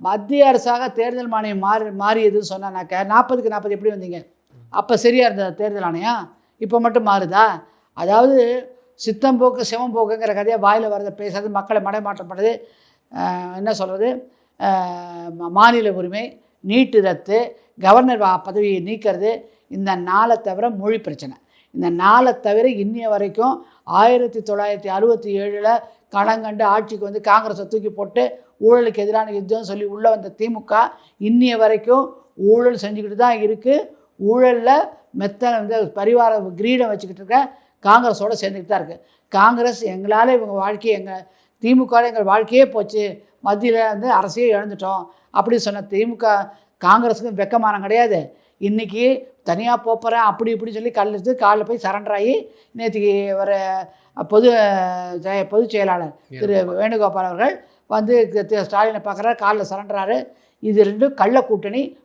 மத்திய அரசாக தேர்தல் ஆணையம் மாறியதுன்னு சொன்னானாக்க 40க்கு 40 எப்படி வந்தீங்க? அப்போ சரியாக இருந்தது தேர்தல் ஆணையம், இப்போ மட்டும் மாறுதா? அதாவது சித்தம் போக்கு சிவம் போக்குங்கிற கதையை வாயில் வரதை பேசுறது, மக்களை மடைமாற்றம் பண்ணுறது, என்ன சொல்கிறது, மாநில உரிமை, நீட்டு ரத்து, கவர்னர் பதவியை நீக்கிறது, இந்த 4 தவிர மொழி பிரச்சனை. இந்த 4 தவிர இன்னைய வரைக்கும் 1967 களங்கண்டு ஆட்சிக்கு வந்து காங்கிரஸை தூக்கி போட்டு ஊழலுக்கு எதிரான யுத்தம் சொல்லி உள்ளே வந்த திமுக இன்னைய வரைக்கும் ஊழல் செஞ்சுக்கிட்டு தான் இருக்குது. ஊழலில் வந்து பரிவார கிரீடம் வச்சுக்கிட்டு இருக்க காங்கிரஸோடு சேர்ந்துக்கிட்டு தான் இருக்குது. காங்கிரஸ் எங்களால் இவங்க வாழ்க்கையை, எங்கள் திமுகவில் எங்கள் வாழ்க்கையே போச்சு, மத்தியில் வந்து அரசையே இழந்துட்டோம் அப்படின்னு சொன்ன திமுக காங்கிரஸுக்கும் வெக்கமானம் கிடையாது. இன்றைக்கி தனியாக போகிறேன் அப்படி இப்படி சொல்லி கல்லெடுத்து காலில் போய் சரண்டர் ஆகி நேற்றுக்கு ஒரு பொதுச் செயலாளர் திரு வேணுகோபால் அவர்கள் வந்து ஸ்டாலினை பார்க்குறாரு, காலில் சரண்டராரு. இது ரெண்டும் கள்ள கூட்டணி,